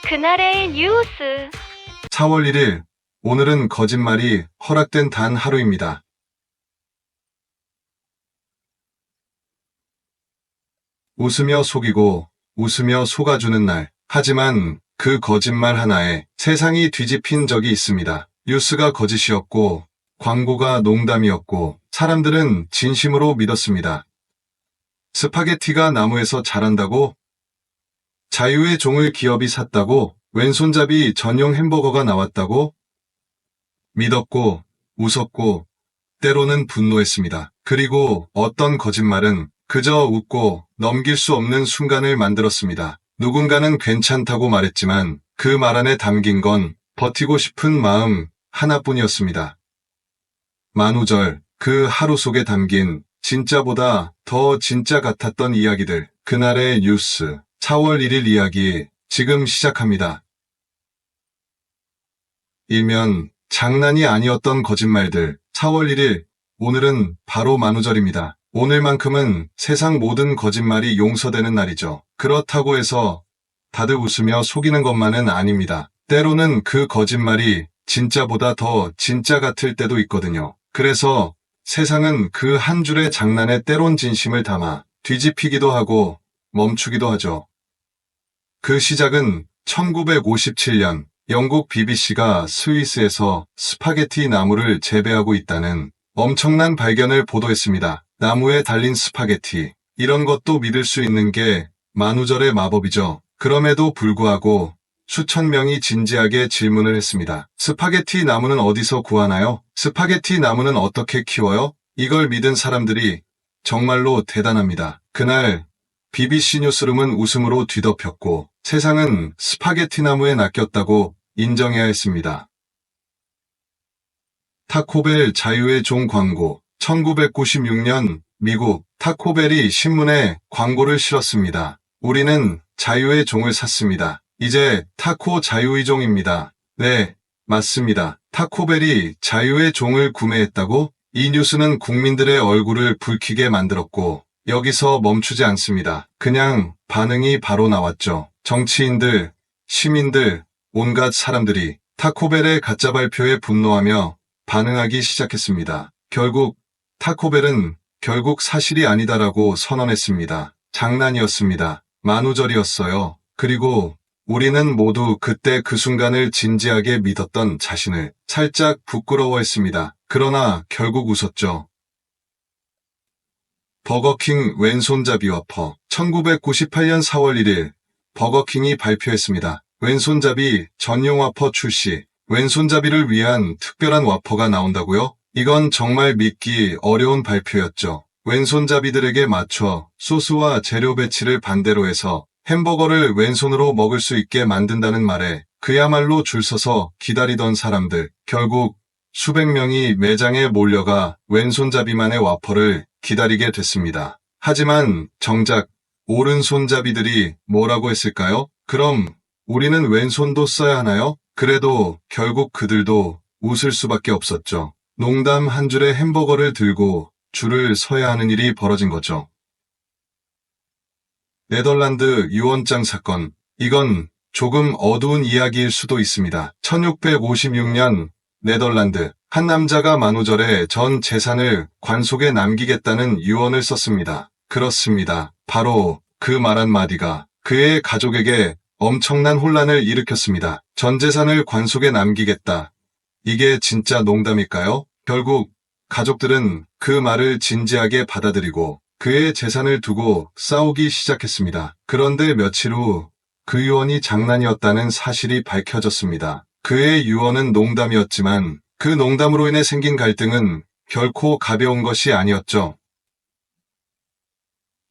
그날의 뉴스. 4월 1일, 오늘은 거짓말이 허락된 단 하루입니다. 웃으며 속이고 웃으며 속아주는 날. 하지만 그 거짓말 하나에 세상이 뒤집힌 적이 있습니다. 뉴스가 거짓이었고 광고가 농담이었고 사람들은 진심으로 믿었습니다. 스파게티가 나무에서 자란다고? 자유의 종을 기업이 샀다고? 왼손잡이 전용 햄버거가 나왔다고? 믿었고 웃었고 때로는 분노했습니다. 그리고 어떤 거짓말은 그저 웃고 넘길 수 없는 순간을 만들었습니다. 누군가는 괜찮다고 말했지만 그 말 안에 담긴 건 버티고 싶은 마음 하나뿐이었습니다. 만우절, 그 하루 속에 담긴 진짜보다 더 진짜 같았던 이야기들. 그날의 뉴스, 4월 1일 이야기 지금 시작합니다. 일면 장난이 아니었던 거짓말들. 4월 1일, 오늘은 바로 만우절입니다. 오늘만큼은 세상 모든 거짓말이 용서되는 날이죠. 그렇다고 해서 다들 웃으며 속이는 것만은 아닙니다. 때로는 그 거짓말이 진짜보다 더 진짜 같을 때도 있거든요. 그래서 세상은 그 한 줄의 장난에 때론 진심을 담아 뒤집히기도 하고 멈추기도 하죠. 그 시작은 1957년 영국 BBC가 스위스에서 스파게티 나무를 재배하고 있다는 엄청난 발견을 보도했습니다. 나무에 달린 스파게티. 이런 것도 믿을 수 있는 게 만우절의 마법이죠. 그럼에도 불구하고 수천 명이 진지하게 질문을 했습니다. 스파게티 나무는 어디서 구하나요? 스파게티 나무는 어떻게 키워요? 이걸 믿은 사람들이 정말로 대단합니다. 그날 BBC 뉴스룸은 웃음으로 뒤덮였고 세상은 스파게티 나무에 낚였다고 인정해야 했습니다. 타코벨 자유의 종 광고. 1996년 미국 타코벨이 신문에 광고를 실었습니다. 우리는 자유의 종을 샀습니다. 이제 타코 자유의 종입니다. 네, 맞습니다. 타코벨이 자유의 종을 구매했다고? 이 뉴스는 국민들의 얼굴을 붉히게 만들었고 여기서 멈추지 않습니다. 그냥 반응이 바로 나왔죠. 정치인들, 시민들, 온갖 사람들이 타코벨의 가짜 발표에 분노하며 반응하기 시작했습니다. 결국 타코벨은 결국 사실이 아니다라고 선언했습니다. 장난이었습니다. 만우절이었어요. 그리고 우리는 모두 그때 그 순간을 진지하게 믿었던 자신을 살짝 부끄러워했습니다. 그러나 결국 웃었죠. 버거킹 왼손잡이 와퍼. 1998년 4월 1일 버거킹이 발표했습니다. 왼손잡이 전용 와퍼 출시. 왼손잡이를 위한 특별한 와퍼가 나온다고요? 이건 정말 믿기 어려운 발표였죠. 왼손잡이들에게 맞춰 소스와 재료 배치를 반대로 해서 햄버거를 왼손으로 먹을 수 있게 만든다는 말에 그야말로 줄 서서 기다리던 사람들. 결국 수백 명이 매장에 몰려가 왼손잡이만의 와퍼를 기다리게 됐습니다. 하지만 정작 오른손잡이들이 뭐라고 했을까요? 그럼 우리는 왼손도 써야 하나요? 그래도 결국 그들도 웃을 수밖에 없었죠. 농담 한 줄의 햄버거를 들고 줄을 서야 하는 일이 벌어진 거죠. 네덜란드 유언장 사건. 이건 조금 어두운 이야기일 수도 있습니다. 1656년 네덜란드 한 남자가 만우절에 전 재산을 관속에 남기겠다는 유언을 썼습니다. 그렇습니다. 바로 그 말 한마디가 그의 가족에게 엄청난 혼란을 일으켰습니다. 전 재산을 관속에 남기겠다. 이게 진짜 농담일까요? 결국 가족들은 그 말을 진지하게 받아들이고 그의 재산을 두고 싸우기 시작했습니다. 그런데 며칠 후 그 유언이 장난이었다는 사실이 밝혀졌습니다. 그의 유언은 농담이었지만 그 농담으로 인해 생긴 갈등은 결코 가벼운 것이 아니었죠.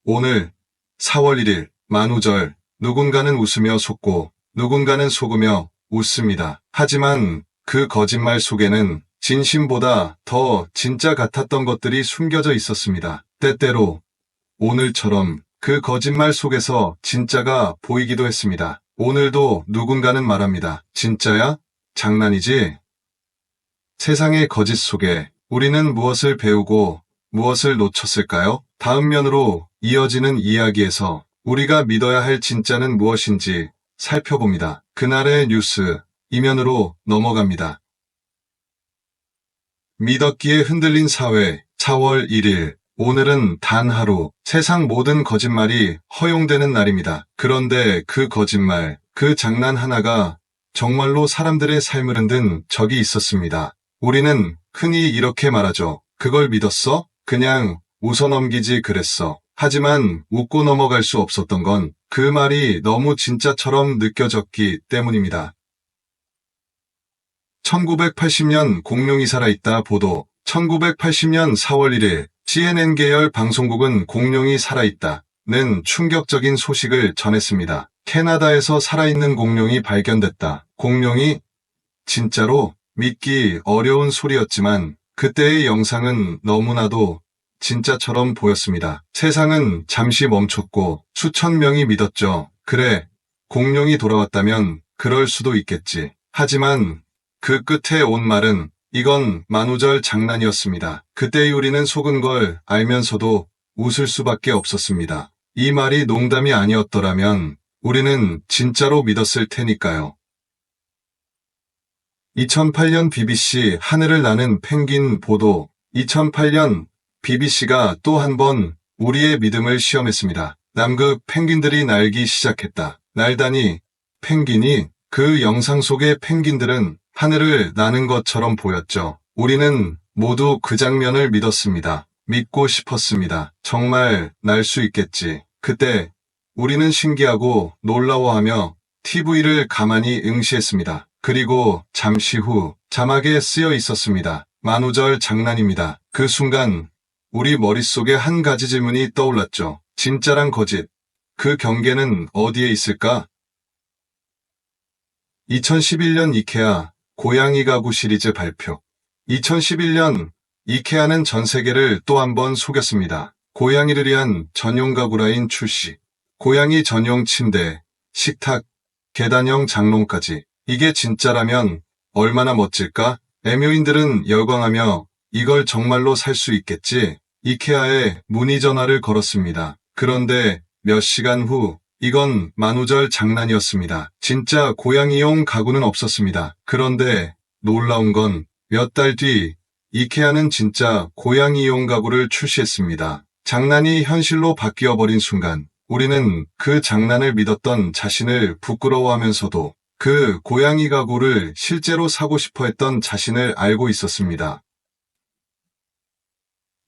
오늘 4월 1일 만우절. 누군가는 웃으며 속고 누군가는 속으며 웃습니다. 하지만 그 거짓말 속에는 진심보다 더 진짜 같았던 것들이 숨겨져 있었습니다. 때때로 오늘처럼 그 거짓말 속에서 진짜가 보이기도 했습니다. 오늘도 누군가는 말합니다. 진짜야? 장난이지? 세상의 거짓 속에 우리는 무엇을 배우고 무엇을 놓쳤을까요? 다음 면으로 이어지는 이야기에서 우리가 믿어야 할 진짜는 무엇인지 살펴봅니다. 그날의 뉴스, 이면으로 넘어갑니다. 믿었기에 흔들린 사회, 4월 1일. 오늘은 단 하루, 세상 모든 거짓말이 허용되는 날입니다. 그런데 그 거짓말, 그 장난 하나가 정말로 사람들의 삶을 흔든 적이 있었습니다. 우리는 흔히 이렇게 말하죠. 그걸 믿었어? 그냥 웃어넘기지 그랬어. 하지만 웃고 넘어갈 수 없었던 건 그 말이 너무 진짜처럼 느껴졌기 때문입니다. 1980년 공룡이 살아있다 보도. 1980년 4월 1일 CNN 계열 방송국은 공룡이 살아있다는 충격적인 소식을 전했습니다. 캐나다에서 살아있는 공룡이 발견됐다. 공룡이 진짜로 믿기 어려운 소리였지만 그때의 영상은 너무나도 진짜처럼 보였습니다. 세상은 잠시 멈췄고 수천 명이 믿었죠. 그래, 공룡이 돌아왔다면 그럴 수도 있겠지. 하지만 그 끝에 온 말은 이건 만우절 장난이었습니다. 그때의 우리는 속은 걸 알면서도 웃을 수밖에 없었습니다. 이 말이 농담이 아니었더라면 우리는 진짜로 믿었을 테니까요. 2008년 BBC 하늘을 나는 펭귄 보도. 2008년 BBC가 또 한 번 우리의 믿음을 시험했습니다. 남극 펭귄들이 날기 시작했다. 날다니 펭귄이 그 영상 속의 펭귄들은 하늘을 나는 것처럼 보였죠. 우리는 모두 그 장면을 믿었습니다. 믿고 싶었습니다. 정말 날 수 있겠지. 그때 우리는 신기하고 놀라워하며 TV를 가만히 응시했습니다. 그리고 잠시 후 자막에 쓰여 있었습니다. 만우절 장난입니다. 그 순간 우리 머릿속에 한 가지 질문이 떠올랐죠. 진짜랑 거짓. 그 경계는 어디에 있을까? 2011년 이케아 고양이 가구 시리즈 발표. 2011년 이케아는 전 세계를 또 한 번 속였습니다. 고양이를 위한 전용 가구 라인 출시. 고양이 전용 침대, 식탁, 계단형 장롱까지. 이게 진짜라면 얼마나 멋질까? 애묘인들은 열광하며 이걸 정말로 살 수 있겠지? 이케아에 문의 전화를 걸었습니다. 그런데 몇 시간 후 이건 만우절 장난이었습니다. 진짜 고양이용 가구는 없었습니다. 그런데 놀라운 건 몇 달 뒤 이케아는 진짜 고양이용 가구를 출시했습니다. 장난이 현실로 바뀌어버린 순간 우리는 그 장난을 믿었던 자신을 부끄러워하면서도 그 고양이 가구를 실제로 사고 싶어 했던 자신을 알고 있었습니다.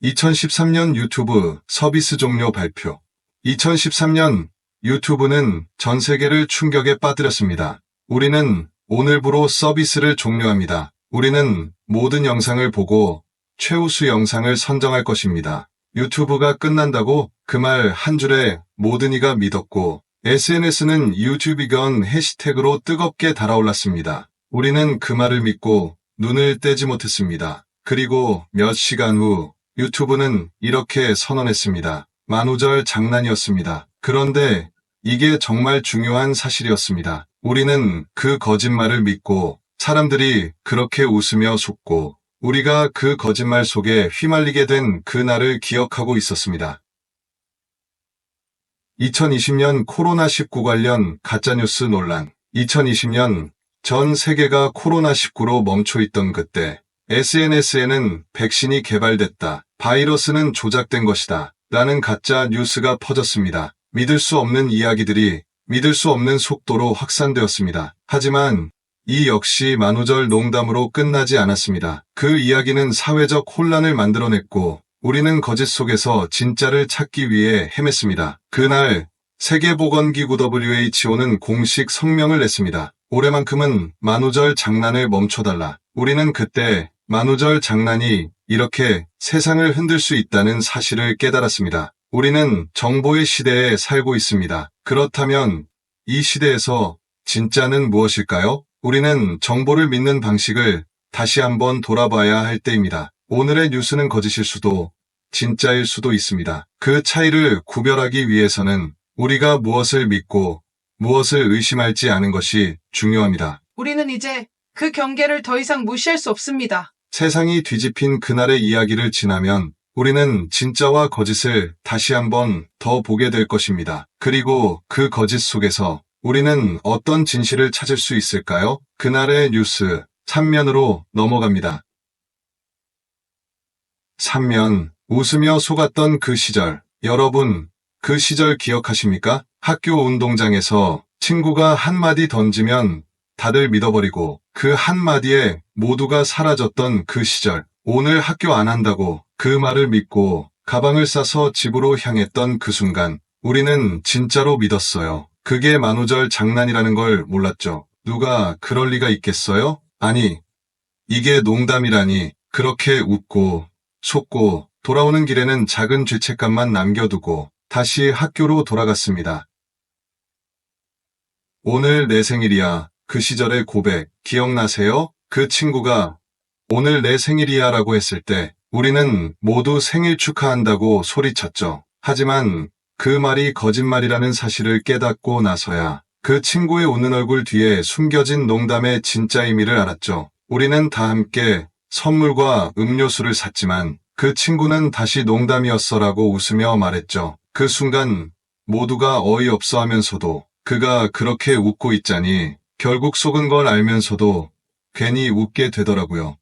2013년 유튜브 서비스 종료 발표. 2013년 유튜브는 전 세계를 충격에 빠뜨렸습니다. 우리는 오늘부로 서비스를 종료합니다. 우리는 모든 영상을 보고 최우수 영상을 선정할 것입니다. 유튜브가 끝난다고 그 말 한 줄에 모든 이가 믿었고 SNS는 유튜비건 해시태그로 뜨겁게 달아올랐습니다. 우리는 그 말을 믿고 눈을 떼지 못했습니다. 그리고 몇 시간 후 유튜브는 이렇게 선언했습니다. 만우절 장난이었습니다. 그런데 이게 정말 중요한 사실이었습니다. 우리는 그 거짓말을 믿고 사람들이 그렇게 웃으며 속고 우리가 그 거짓말 속에 휘말리게 된 그날을 기억하고 있었습니다. 2020년 코로나19 관련 가짜뉴스 논란. 2020년 전 세계가 코로나19로 멈춰있던 그때 SNS에는 백신이 개발됐다. 바이러스는 조작된 것이다. 라는 가짜 뉴스가 퍼졌습니다. 믿을 수 없는 이야기들이 믿을 수 없는 속도로 확산되었습니다. 하지만 이 역시 만우절 농담으로 끝나지 않았습니다. 그 이야기는 사회적 혼란을 만들어냈고 우리는 거짓 속에서 진짜를 찾기 위해 헤맸습니다. 그날 세계보건기구 WHO는 공식 성명을 냈습니다. 올해만큼은 만우절 장난을 멈춰달라. 우리는 그때 만우절 장난이 이렇게 세상을 흔들 수 있다는 사실을 깨달았습니다. 우리는 정보의 시대에 살고 있습니다. 그렇다면 이 시대에서 진짜는 무엇일까요? 우리는 정보를 믿는 방식을 다시 한번 돌아봐야 할 때입니다. 오늘의 뉴스는 거짓일 수도 진짜일 수도 있습니다. 그 차이를 구별하기 위해서는 우리가 무엇을 믿고 무엇을 의심할지 아는 것이 중요합니다. 우리는 이제 그 경계를 더 이상 무시할 수 없습니다. 세상이 뒤집힌 그날의 이야기를 지나면 우리는 진짜와 거짓을 다시 한번 더 보게 될 것입니다. 그리고 그 거짓 속에서 우리는 어떤 진실을 찾을 수 있을까요? 그날의 뉴스 3면으로 넘어갑니다. 3면, 웃으며 속았던 그 시절. 여러분, 그 시절 기억하십니까? 학교 운동장에서 친구가 한마디 던지면 다들 믿어버리고 그 한마디에 모두가 사라졌던 그 시절. 오늘 학교 안 한다고 그 말을 믿고 가방을 싸서 집으로 향했던 그 순간. 우리는 진짜로 믿었어요. 그게 만우절 장난이라는 걸 몰랐죠. 누가 그럴 리가 있겠어요? 아니, 이게 농담이라니. 그렇게 웃고 속고 돌아오는 길에는 작은 죄책감만 남겨두고 다시 학교로 돌아갔습니다. 오늘 내 생일이야. 그 시절의 고백 기억나세요? 그 친구가 오늘 내 생일이야 라고 했을 때 우리는 모두 생일 축하한다고 소리쳤죠. 하지만 그 말이 거짓말이라는 사실을 깨닫고 나서야 그 친구의 웃는 얼굴 뒤에 숨겨진 농담의 진짜 의미를 알았죠. 우리는 다 함께 선물과 음료수를 샀지만 그 친구는 다시 농담이었어라고 웃으며 말했죠. 그 순간 모두가 어이없어 하면서도 그가 그렇게 웃고 있자니 결국 속은 걸 알면서도 괜히 웃게 되더라고요.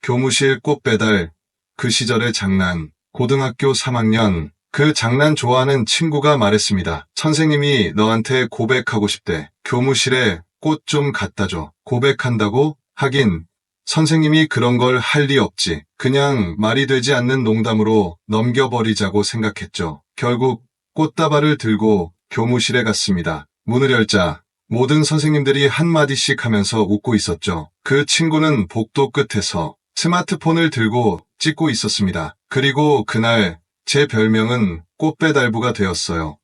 교무실 꽃 배달, 그 시절의 장난, 고등학교 3학년, 그 장난 좋아하는 친구가 말했습니다. 선생님이 너한테 고백하고 싶대. 교무실에 꽃 좀 갖다 줘. 고백한다고? 하긴 선생님이 그런 걸 할 리 없지. 그냥 말이 되지 않는 농담으로 넘겨버리자고 생각했죠. 결국 꽃다발을 들고 교무실에 갔습니다. 문을 열자 모든 선생님들이 한마디씩 하면서 웃고 있었죠. 그 친구는 복도 끝에서 스마트폰을 들고 찍고 있었습니다. 그리고 그날 제 별명은 꽃배달부가 되었어요.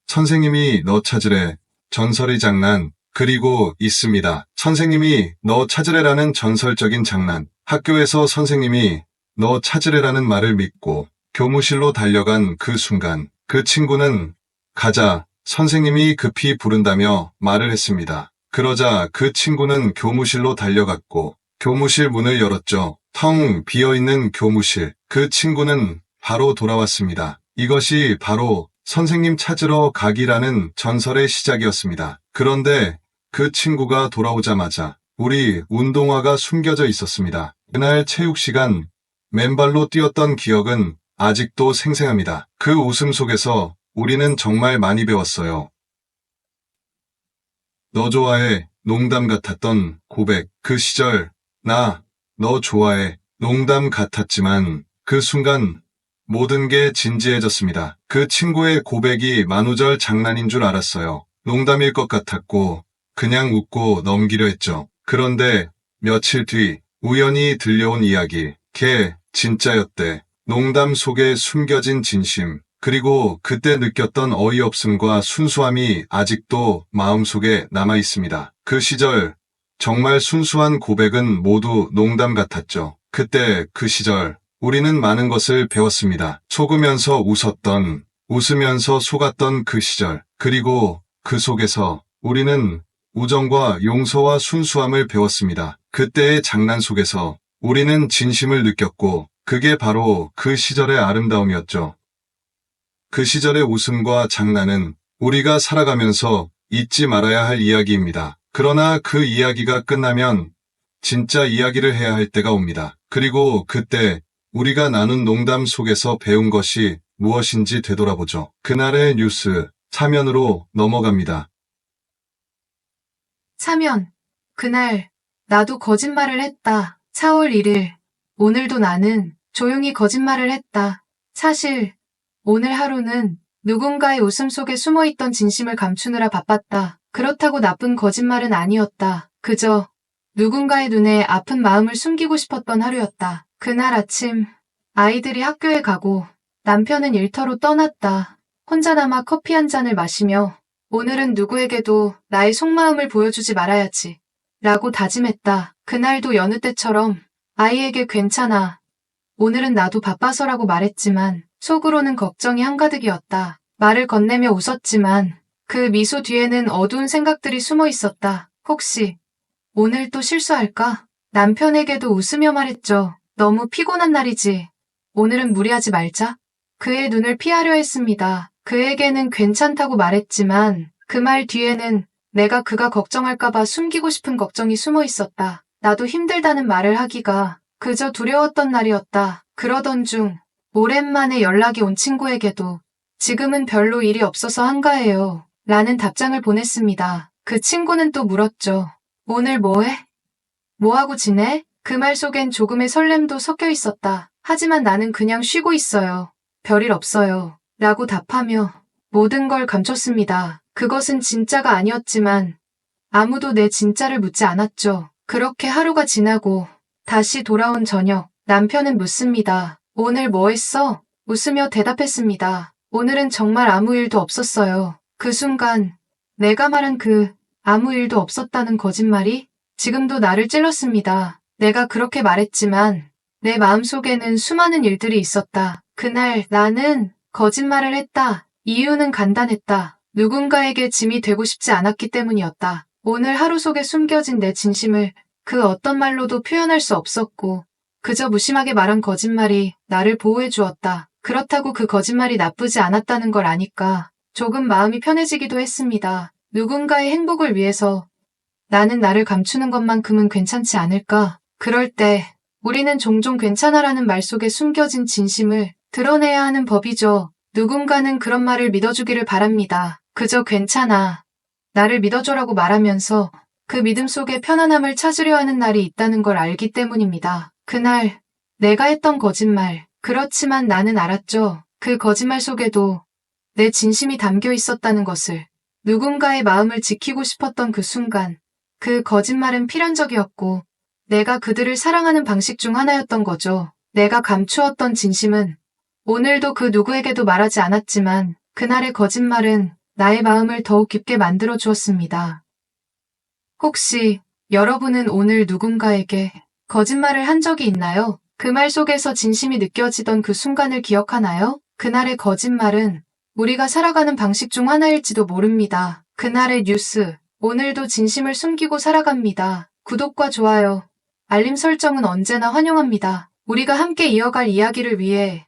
선생님이 너 찾으래. 전설의 장난. 그리고 있습니다. 선생님이 너 찾으래라는 전설적인 장난. 학교에서 선생님이 너 찾으래라는 말을 믿고 교무실로 달려간 그 순간 그 친구는 가자, 선생님이 급히 부른다며 말을 했습니다. 그러자 그 친구는 교무실로 달려갔고 교무실 문을 열었죠. 텅 비어있는 교무실. 그 친구는 바로 돌아왔습니다. 이것이 바로 선생님 찾으러 가기라는 전설의 시작이었습니다. 그런데 그 친구가 돌아오자마자 우리 운동화가 숨겨져 있었습니다. 그날 체육 시간 맨발로 뛰었던 기억은 아직도 생생합니다. 그 웃음 속에서 우리는 정말 많이 배웠어요. 너 좋아해. 농담 같았던 고백. 그 시절 나 너 좋아해. 농담 같았지만 그 순간 모든 게 진지해졌습니다. 그 친구의 고백이 만우절 장난인 줄 알았어요. 농담일 것 같았고 그냥 웃고 넘기려 했죠. 그런데 며칠 뒤 우연히 들려온 이야기. 걔 진짜였대. 농담 속에 숨겨진 진심. 그리고 그때 느꼈던 어이없음과 순수함이 아직도 마음속에 남아 있습니다. 그 시절 정말 순수한 고백은 모두 농담 같았죠. 그때 그 시절 우리는 많은 것을 배웠습니다. 속으면서 웃었던, 웃으면서 속았던 그 시절. 그리고 그 속에서 우리는 우정과 용서와 순수함을 배웠습니다. 그때의 장난 속에서 우리는 진심을 느꼈고 그게 바로 그 시절의 아름다움이었죠. 그 시절의 웃음과 장난은 우리가 살아가면서 잊지 말아야 할 이야기입니다. 그러나 그 이야기가 끝나면 진짜 이야기를 해야 할 때가 옵니다. 그리고 그때 우리가 나눈 농담 속에서 배운 것이 무엇인지 되돌아보죠. 그날의 뉴스 4면으로 넘어갑니다. 4면. 그날 나도 거짓말을 했다. 4월 1일. 오늘도 나는 조용히 거짓말을 했다. 사실 오늘 하루는 누군가의 웃음 속에 숨어있던 진심을 감추느라 바빴다. 그렇다고 나쁜 거짓말은 아니었다. 그저 누군가의 눈에 아픈 마음을 숨기고 싶었던 하루였다. 그날 아침 아이들이 학교에 가고 남편은 일터로 떠났다. 혼자 남아 커피 한 잔을 마시며 오늘은 누구에게도 나의 속마음을 보여주지 말아야지 라고 다짐했다. 그날도 여느 때처럼 아이에게 괜찮아. 오늘은 나도 바빠서라고 말했지만 속으로는 걱정이 한가득이었다. 말을 건네며 웃었지만 그 미소 뒤에는 어두운 생각들이 숨어 있었다. 혹시 오늘 또 실수할까? 남편에게도 웃으며 말했죠. 너무 피곤한 날이지. 오늘은 무리하지 말자. 그의 눈을 피하려 했습니다. 그에게는 괜찮다고 말했지만 그 말 뒤에는 내가 그가 걱정할까봐 숨기고 싶은 걱정이 숨어 있었다. 나도 힘들다는 말을 하기가 그저 두려웠던 날이었다. 그러던 중 오랜만에 연락이 온 친구에게도 지금은 별로 일이 없어서 한가해요. 라는 답장을 보냈습니다. 그 친구는 또 물었죠. 오늘 뭐해? 뭐하고 지내? 그 말 속엔 조금의 설렘도 섞여 있었다. 하지만 나는 그냥 쉬고 있어요. 별일 없어요. 라고 답하며 모든 걸 감췄습니다. 그것은 진짜가 아니었지만 아무도 내 진짜를 묻지 않았죠. 그렇게 하루가 지나고 다시 돌아온 저녁, 남편은 묻습니다. 오늘 뭐 했어? 웃으며 대답했습니다. 오늘은 정말 아무 일도 없었어요. 그 순간 내가 말한 그 아무 일도 없었다는 거짓말이 지금도 나를 찔렀습니다. 내가 그렇게 말했지만 내 마음속에는 수많은 일들이 있었다. 그날 나는 거짓말을 했다. 이유는 간단했다. 누군가에게 짐이 되고 싶지 않았기 때문이었다. 오늘 하루 속에 숨겨진 내 진심을 그 어떤 말로도 표현할 수 없었고 그저 무심하게 말한 거짓말이 나를 보호해 주었다. 그렇다고 그 거짓말이 나쁘지 않았다는 걸 아니까 조금 마음이 편해지기도 했습니다. 누군가의 행복을 위해서 나는 나를 감추는 것만큼은 괜찮지 않을까? 그럴 때 우리는 종종 괜찮아라는 말 속에 숨겨진 진심을 드러내야 하는 법이죠. 누군가는 그런 말을 믿어주기를 바랍니다. 그저 괜찮아. 나를 믿어줘라고 말하면서 그 믿음 속에 편안함을 찾으려 하는 날이 있다는 걸 알기 때문입니다. 그날 내가 했던 거짓말. 그렇지만 나는 알았죠. 그 거짓말 속에도 내 진심이 담겨 있었다는 것을. 누군가의 마음을 지키고 싶었던 그 순간. 그 거짓말은 필연적이었고 내가 그들을 사랑하는 방식 중 하나였던 거죠. 내가 감추었던 진심은 오늘도 그 누구에게도 말하지 않았지만 그날의 거짓말은 나의 마음을 더욱 깊게 만들어 주었습니다. 혹시 여러분은 오늘 누군가에게 거짓말을 한 적이 있나요? 그 말 속에서 진심이 느껴지던 그 순간을 기억하나요? 그날의 거짓말은 우리가 살아가는 방식 중 하나일지도 모릅니다. 그날의 뉴스, 오늘도 진심을 숨기고 살아갑니다. 구독과 좋아요, 알림 설정은 언제나 환영합니다. 우리가 함께 이어갈 이야기를 위해